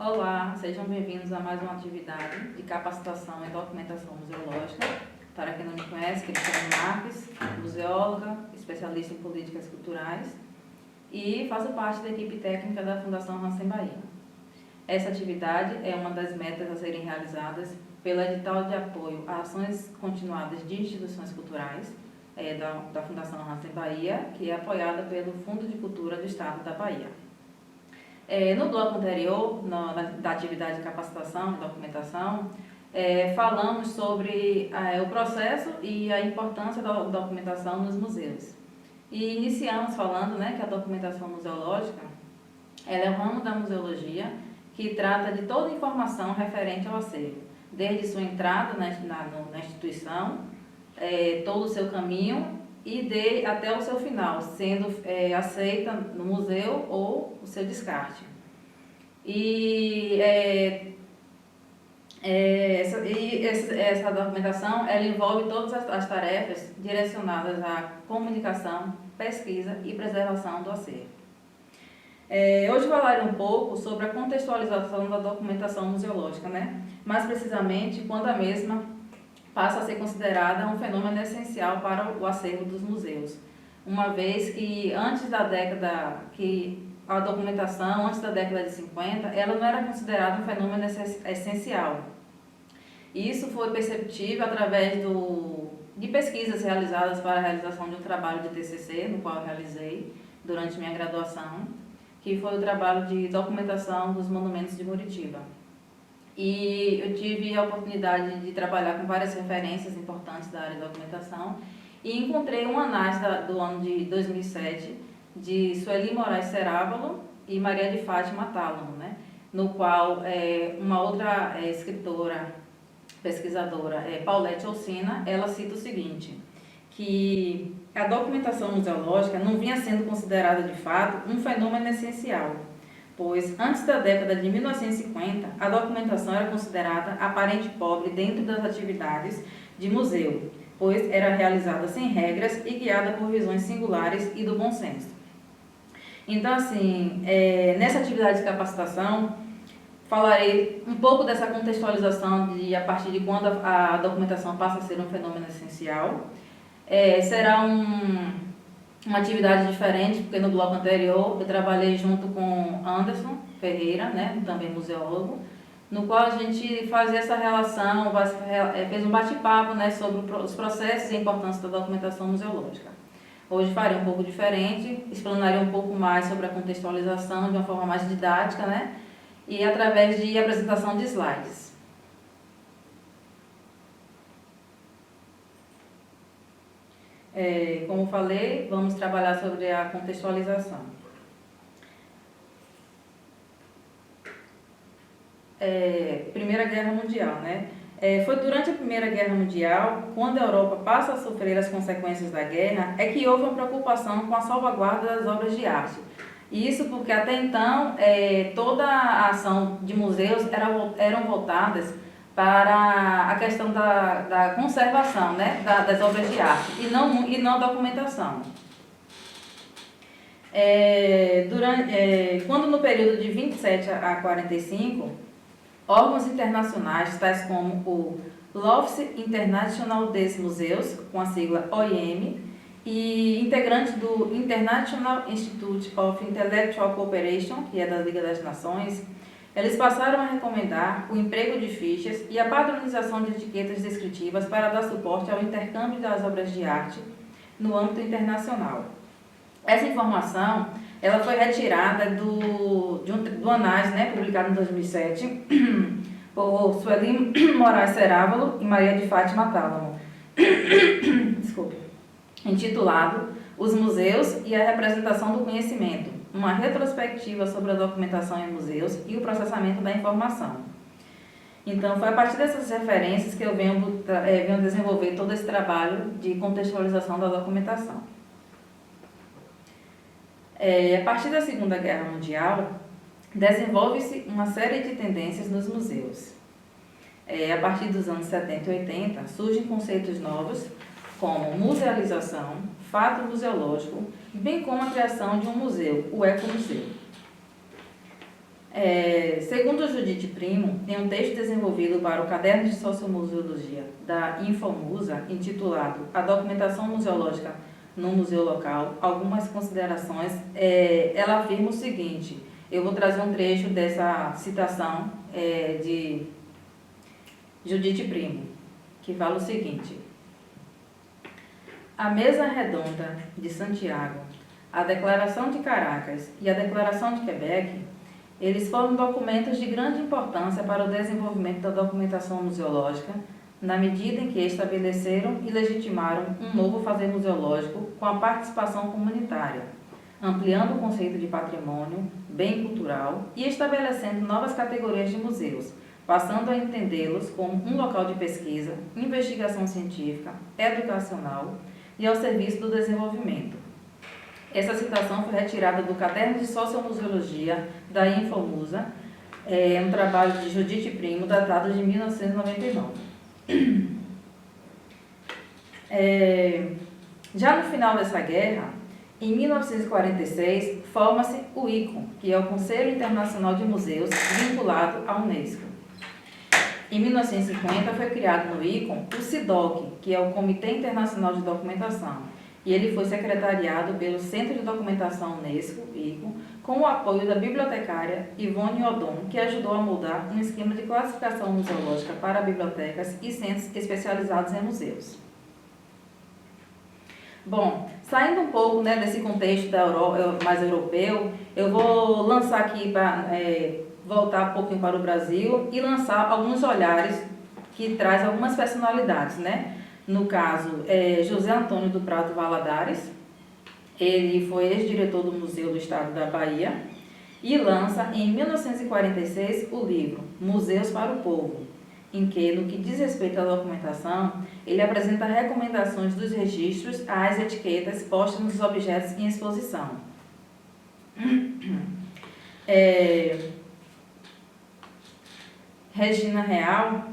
Olá, sejam bem-vindos a mais uma atividade de capacitação em documentação museológica. Para quem não me conhece, Cristiane Marques, museóloga, especialista em políticas culturais e faço parte da equipe técnica da Fundação Hansen Bahia. Essa atividade é uma das metas a serem realizadas pelo edital de apoio a ações continuadas de instituições culturais da Fundação Hansen Bahia, que é apoiada pelo Fundo de Cultura do Estado da Bahia. No bloco anterior, da atividade de capacitação e documentação, falamos sobre o processo e a importância da documentação nos museus. E iniciamos falando que a documentação museológica ela é um ramo da museologia que trata de toda informação referente ao acervo, desde sua entrada na instituição, todo o seu caminho e até o seu final, sendo aceita no museu ou o seu descarte. Essa documentação ela envolve todas as tarefas direcionadas à comunicação, pesquisa e preservação do acervo. Hoje falarei um pouco sobre a contextualização da documentação museológica, mais precisamente quando a mesma passa a ser considerada um fenômeno essencial para o acervo dos museus, uma vez que a documentação, antes da década de 50, ela não era considerada um fenômeno essencial. Isso foi perceptível através de pesquisas realizadas para a realização de um trabalho de TCC, no qual eu realizei durante minha graduação, que foi o trabalho de documentação dos monumentos de Muritiba. E eu tive a oportunidade de trabalhar com várias referências importantes da área de documentação e encontrei uma análise do ano de 2007 de Sueli Moraes Cerávulo e Maria de Fátima Tálamo, no qual uma outra escritora, pesquisadora, Paulette Alsina, ela cita o seguinte, que a documentação museológica não vinha sendo considerada de fato um fenômeno essencial, pois antes da década de 1950, a documentação era considerada aparente pobre dentro das atividades de museu, pois era realizada sem regras e guiada por visões singulares e do bom senso. Então, assim, nessa atividade de capacitação, falarei um pouco dessa contextualização a partir de quando a documentação passa a ser um fenômeno essencial. Será uma atividade diferente, porque no bloco anterior eu trabalhei junto com Anderson Ferreira, também museólogo, no qual a gente fazia essa relação, fez um bate-papo sobre os processos e a importância da documentação museológica. Hoje farei um pouco diferente, explanaria um pouco mais sobre a contextualização de uma forma mais didática, e através de apresentação de slides. Como falei, vamos trabalhar sobre a contextualização. Primeira Guerra Mundial, Foi durante a Primeira Guerra Mundial, quando a Europa passa a sofrer as consequências da guerra, que houve uma preocupação com a salvaguarda das obras de arte. E isso porque até então toda a ação de museus eram voltadas para a questão da conservação das obras de arte e não documentação. Quando no período de 27 a 45, órgãos internacionais, tais como o L'Office International des Museus, com a sigla OIM, e integrantes do International Institute of Intellectual Cooperation, que é da Liga das Nações, eles passaram a recomendar o emprego de fichas e a padronização de etiquetas descritivas para dar suporte ao intercâmbio das obras de arte no âmbito internacional. Essa informação ela foi retirada do análise publicado em 2007 por Sueli Moraes Cerávulo e Maria de Fátima Tálamo, intitulado Os Museus e a Representação do Conhecimento, uma retrospectiva sobre a documentação em museus e o processamento da informação. Então, foi a partir dessas referências que eu venho desenvolver todo esse trabalho de contextualização da documentação. A partir da Segunda Guerra Mundial, desenvolve-se uma série de tendências nos museus. A partir dos anos 70 e 80, surgem conceitos novos, como musealização, fato museológico, bem como a criação de um museu, o ecomuseu. Segundo Judite Primo, em um texto desenvolvido para o Caderno de Sociomuseologia da Infomusa, intitulado A Documentação Museológica no Museu Local, algumas considerações, ela afirma o seguinte, eu vou trazer um trecho dessa citação de Judite Primo, que fala o seguinte: a Mesa Redonda de Santiago, a Declaração de Caracas e a Declaração de Quebec, eles foram documentos de grande importância para o desenvolvimento da documentação museológica, na medida em que estabeleceram e legitimaram um novo fazer museológico com a participação comunitária, ampliando o conceito de patrimônio, bem cultural e estabelecendo novas categorias de museus, passando a entendê-los como um local de pesquisa, investigação científica, educacional e ao serviço do desenvolvimento. Essa citação foi retirada do Caderno de Sociomuseologia da Infomusa, um trabalho de Judite Primo, datado de 1999. Já no final dessa guerra, em 1946, forma-se o ICOM, que é o Conselho Internacional de Museus, vinculado à Unesco. Em 1950, foi criado no ICOM o CIDOC, que é o Comitê Internacional de Documentação, e ele foi secretariado pelo Centro de Documentação Unesco, ICOM, com o apoio da bibliotecária Ivone Odon, que ajudou a moldar um esquema de classificação museológica para bibliotecas e centros especializados em museus. Bom, saindo um pouco, né, desse contexto mais europeu, eu vou lançar aqui para voltar um pouquinho para o Brasil e lançar alguns olhares que traz algumas personalidades, né? No caso, José Antônio do Prado Valadares, ele foi ex-diretor do Museu do Estado da Bahia e lança em 1946 o livro Museus para o Povo, em que, no que diz respeito à documentação, ele apresenta recomendações dos registros às etiquetas postas nos objetos em exposição. Regina Real,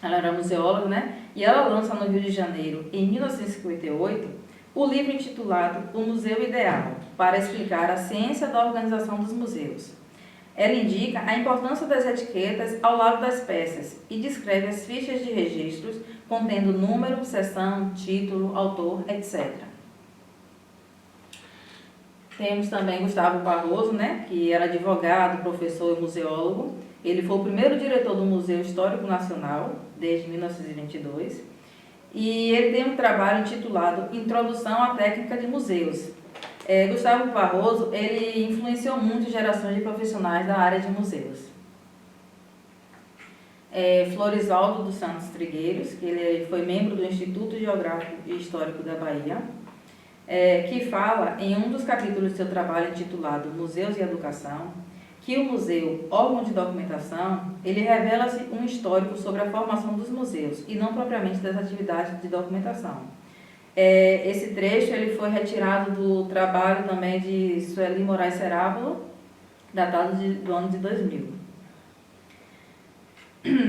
ela era museóloga, né? E ela lança no Rio de Janeiro, em 1958, o livro intitulado O Museu Ideal, para explicar a ciência da organização dos museus. Ela indica a importância das etiquetas ao lado das peças e descreve as fichas de registros contendo número, seção, título, autor, etc. Temos também Gustavo Barroso, né, que era advogado, professor e museólogo. Ele foi o primeiro diretor do Museu Histórico Nacional, desde 1922, e ele tem um trabalho intitulado Introdução à Técnica de Museus. Gustavo Barroso, ele influenciou muito gerações de profissionais da área de museus. Florisvaldo dos Santos Trigueiros, que ele foi membro do Instituto Geográfico e Histórico da Bahia, que fala em um dos capítulos do seu trabalho intitulado Museus e Educação, que o museu, órgão de documentação, ele revela-se um histórico sobre a formação dos museus e não propriamente das atividades de documentação. Esse trecho ele foi retirado do trabalho também de Sueli Moraes Cerávulo, datado do ano de 2000.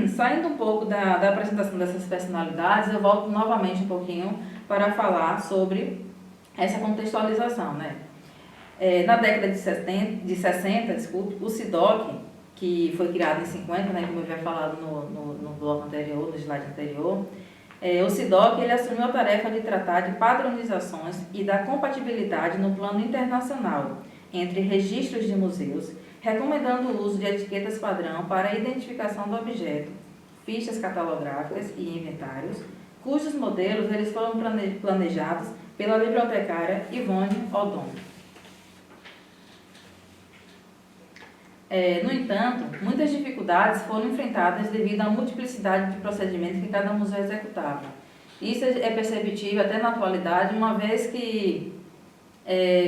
Saindo um pouco da apresentação dessas personalidades, eu volto novamente um pouquinho para falar sobre essa contextualização, né? Na década de 60, o CIDOC, que foi criado em 50, né, como eu havia falado no bloco anterior, no slide anterior, o CIDOC ele assumiu a tarefa de tratar de padronizações e da compatibilidade no plano internacional entre registros de museus, recomendando o uso de etiquetas padrão para a identificação do objeto, fichas catalográficas e inventários, cujos modelos eles foram planejados pela bibliotecária Ivone Odon. No entanto, muitas dificuldades foram enfrentadas devido à multiplicidade de procedimentos que cada museu executava. Isso é perceptível até na atualidade, uma vez que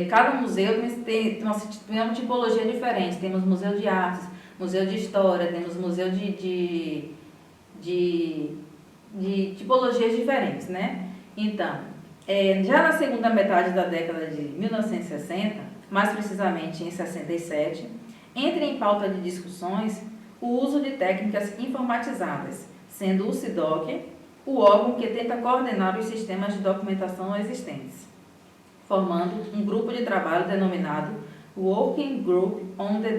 cada museu tem uma tipologia diferente. Temos museu de artes, museu de história, temos museu de tipologias diferentes, né? Então, já na segunda metade da década de 1960, mais precisamente em 67, entra em pauta de discussões o uso de técnicas informatizadas, sendo o CIDOC o órgão que tenta coordenar os sistemas de documentação existentes, formando um grupo de trabalho denominado Working Group on the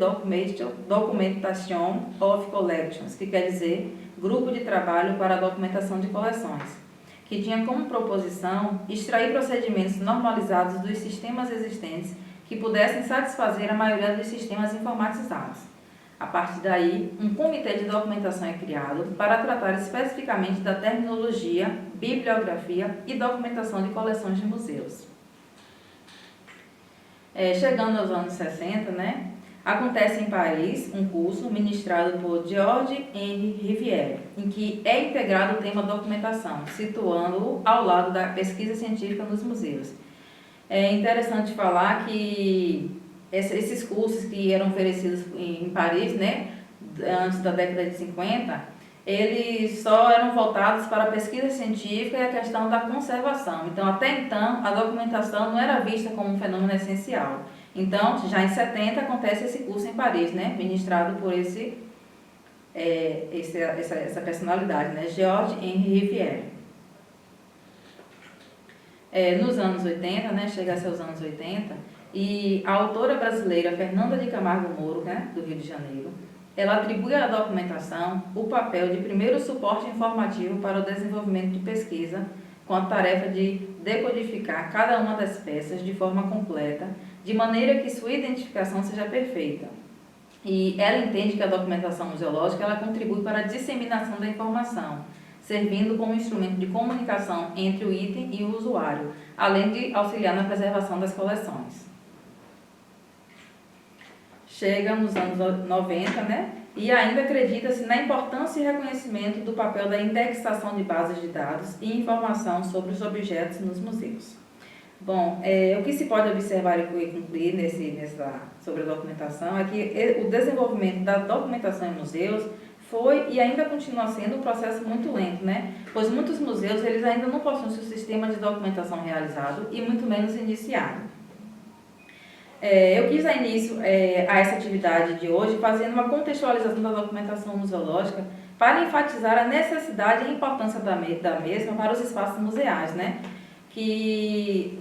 Documentation of Collections, que quer dizer Grupo de Trabalho para a Documentação de Coleções, que tinha como proposição extrair procedimentos normalizados dos sistemas existentes que pudessem satisfazer a maioria dos sistemas informatizados. A partir daí, um comitê de documentação é criado para tratar especificamente da terminologia, bibliografia e documentação de coleções de museus. Chegando aos anos 60, né, acontece em Paris um curso ministrado por Georges Henri Rivière, em que é integrado o tema documentação, situando-o ao lado da pesquisa científica nos museus. É interessante falar que esses cursos que eram oferecidos em Paris, né, antes da década de 50, eles só eram voltados para a pesquisa científica e a questão da conservação. Então, até então, a documentação não era vista como um fenômeno essencial. Então, já em 70 acontece esse curso em Paris, né, ministrado por essa personalidade, né, Georges Henri Rivière. Nos anos 80, né, chega-se aos anos 80, e a autora brasileira Fernanda de Camargo Moro, né, do Rio de Janeiro, ela atribui à documentação o papel de primeiro suporte informativo para o desenvolvimento de pesquisa, com a tarefa de decodificar cada uma das peças de forma completa, de maneira que sua identificação seja perfeita. E ela entende que a documentação museológica ela contribui para a disseminação da informação, servindo como instrumento de comunicação entre o item e o usuário, além de auxiliar na preservação das coleções. Chega nos anos 90, né? E ainda acredita-se na importância e reconhecimento do papel da indexação de bases de dados e informação sobre os objetos nos museus. Bom, o que se pode observar e concluir sobre a documentação é que o desenvolvimento da documentação em museus foi e ainda continua sendo um processo muito lento, né? Pois muitos museus eles ainda não possuem seu sistema de documentação realizado e muito menos iniciado. Eu quis dar início a essa atividade de hoje fazendo uma contextualização da documentação museológica para enfatizar a necessidade e a importância da mesma para os espaços museais, né? Que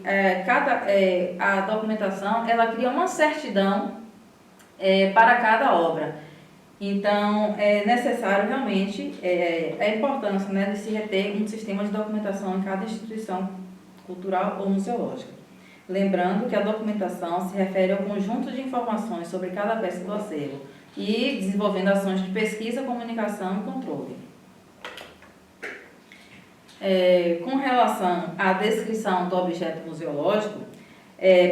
a documentação ela cria uma certidão para cada obra. Então, é necessário realmente a importância, né, de se reter um sistema de documentação em cada instituição cultural ou museológica. Lembrando que a documentação se refere ao conjunto de informações sobre cada peça do acervo e desenvolvendo ações de pesquisa, comunicação e controle. Com relação à descrição do objeto museológico,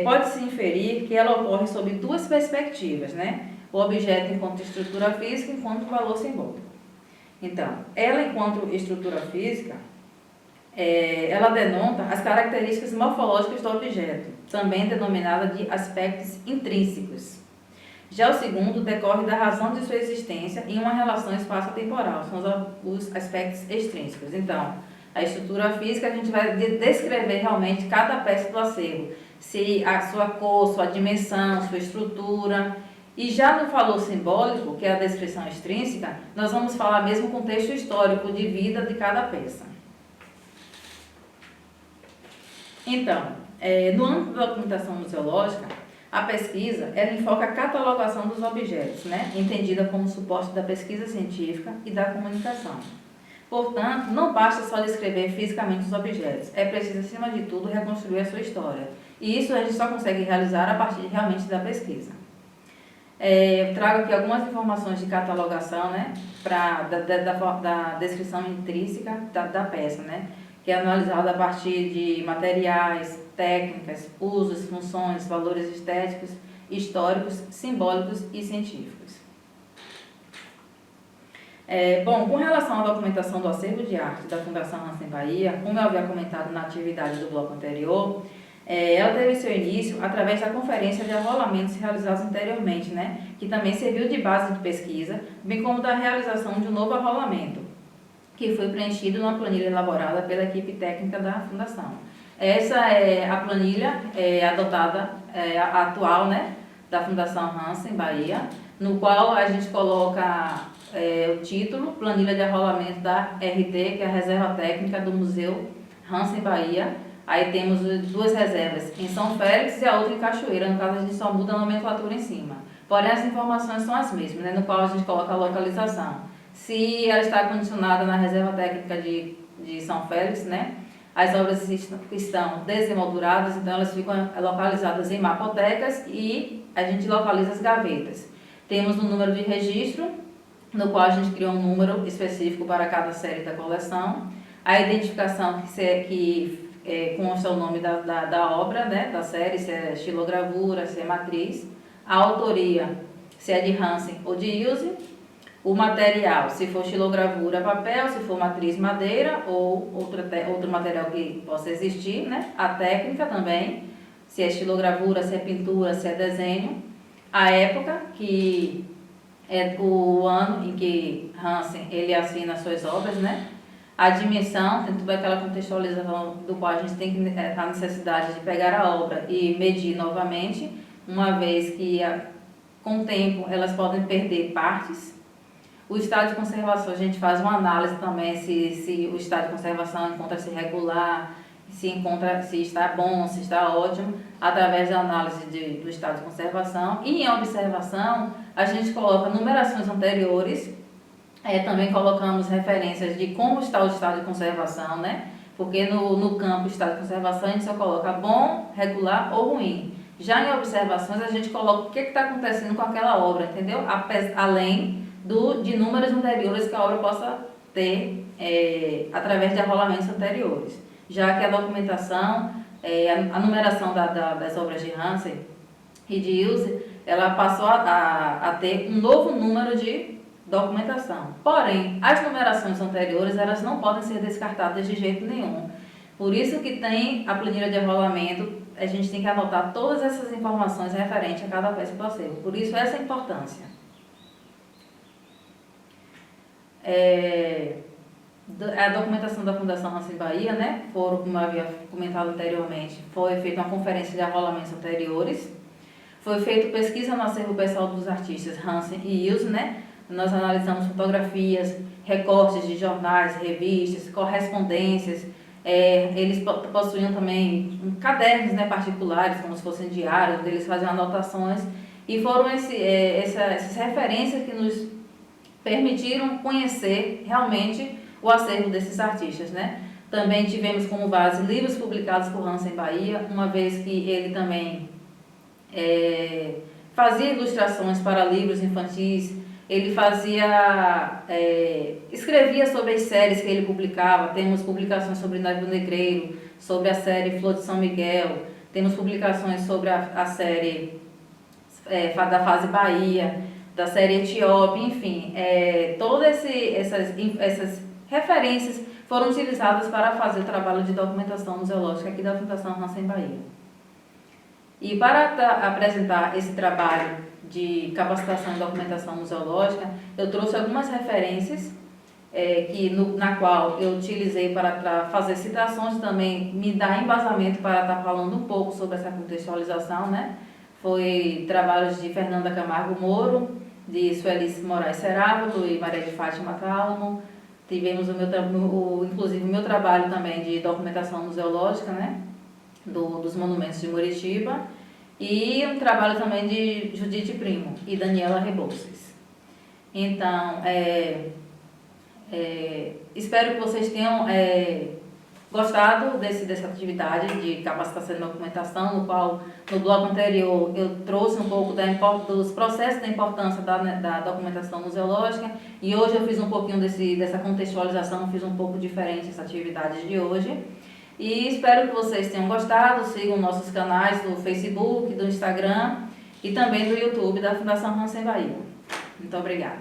pode-se inferir que ela ocorre sob duas perspectivas, né? O objeto enquanto estrutura física e enquanto valor simbólico. Então, ela enquanto estrutura física, ela denota as características morfológicas do objeto, também denominada de aspectos intrínsecos. Já o segundo decorre da razão de sua existência em uma relação espaço-temporal, são os aspectos extrínsecos. Então, a estrutura física a gente vai descrever realmente cada peça do acervo, se a sua cor, sua dimensão, sua estrutura. E já no valor simbólico, que é a descrição extrínseca, nós vamos falar mesmo o contexto histórico de vida de cada peça. Então, no âmbito da documentação museológica, a pesquisa ela enfoca a catalogação dos objetos, né, entendida como suporte da pesquisa científica e da comunicação. Portanto, não basta só descrever fisicamente os objetos, é preciso, acima de tudo, reconstruir a sua história. E isso a gente só consegue realizar a partir realmente da pesquisa. Eu trago aqui algumas informações de catalogação, né, da descrição intrínseca da peça, né, que é analisada a partir de materiais, técnicas, usos, funções, valores estéticos, históricos, simbólicos e científicos. Com relação à documentação do acervo de arte da Fundação Hansen Bahia, como eu havia comentado na atividade do bloco anterior, ela teve seu início através da conferência de arrolamentos realizados anteriormente, né, que também serviu de base de pesquisa, bem como da realização de um novo arrolamento, que foi preenchido numa planilha elaborada pela equipe técnica da Fundação. Essa é a planilha adotada, a atual, né, da Fundação Hansen Bahia, no qual a gente coloca o título, Planilha de Arrolamento da RT, que é a Reserva Técnica do Museu Hansen Bahia, Aí temos duas reservas em São Félix e a outra em Cachoeira, no caso a gente só muda a nomenclatura em cima. Porém as informações são as mesmas, né, no qual a gente coloca a localização. Se ela está condicionada na reserva técnica de São Félix, né, as obras estão desemolduradas, então elas ficam localizadas em mapotecas e a gente localiza as gavetas. Temos um número de registro, no qual a gente criou um número específico para cada série da coleção. A identificação que consta o nome da obra, né, da série, se é estilogravura, se é matriz. A autoria, se é de Hansen ou de Ilse. O material, se for estilogravura, papel, se for matriz, madeira ou outro material que possa existir, né? A técnica também, se é estilogravura, se é pintura, se é desenho. A época, que é o ano em que Hansen ele assina as suas obras, né? A dimensão, tem toda aquela contextualização do qual a gente tem que a necessidade de pegar a obra e medir novamente, uma vez que com o tempo elas podem perder partes. O estado de conservação, a gente faz uma análise também se o estado de conservação encontra-se regular, se está bom, se está ótimo, através da análise do estado de conservação. E em observação, a gente coloca numerações anteriores, também colocamos referências de como está o estado de conservação, né? Porque no campo estado de conservação a gente só coloca bom, regular ou ruim. Já em observações a gente coloca o que está acontecendo com aquela obra, entendeu? Além de números anteriores que a obra possa ter através de arrolamentos anteriores. Já que a documentação, a numeração das obras de Hansen e de Ilse, ela passou a ter um novo número de documentação. Porém, as numerações anteriores, elas não podem ser descartadas de jeito nenhum. Por isso que tem a planilha de arrolamento, a gente tem que anotar todas essas informações referentes a cada peça do acervo. Por isso, essa importância. A documentação da Fundação Hansen Bahia, né, como eu havia comentado anteriormente, foi feita uma conferência de arrolamentos anteriores, foi feita pesquisa no acervo pessoal dos artistas Hansen e Ilse, né, nós analisamos fotografias, recortes de jornais, revistas, correspondências, eles possuíam também cadernos, né, particulares, como se fossem diários, onde eles faziam anotações, e foram essas referências que nos permitiram conhecer realmente o acervo desses artistas, né? Também tivemos como base livros publicados por Hansen Bahia, uma vez que ele também fazia ilustrações para livros infantis, ele escrevia sobre as séries que ele publicava. Temos publicações sobre Navio Negreiro, sobre a série Flor de São Miguel, temos publicações sobre a série da fase Bahia, da série Etiópia, enfim, todas essas referências foram utilizadas para fazer o trabalho de documentação museológica aqui da Fundação Hansen Bahia. E para apresentar esse trabalho de capacitação e documentação museológica, eu trouxe algumas referências na qual eu utilizei para fazer citações, também me dar embasamento para estar falando um pouco sobre essa contextualização, né? Foi trabalhos de Fernanda Camargo Moro, de Suelice Moraes Cerávulo e Maria de Fátima Cálamo. Tivemos inclusive o meu trabalho também de documentação museológica, né, dos monumentos de Muritiba, e um trabalho também de Judite Primo e Daniela Rebouças. Então, espero que vocês tenham gostado dessa atividade de capacitação e documentação, no qual no bloco anterior eu trouxe um pouco dos processos da importância da documentação museológica, e hoje eu fiz um pouquinho dessa contextualização, fiz um pouco diferente essa atividade de hoje. E espero que vocês tenham gostado, sigam nossos canais do Facebook, do Instagram e também do YouTube da Fundação Hansen Bahia. Muito obrigada.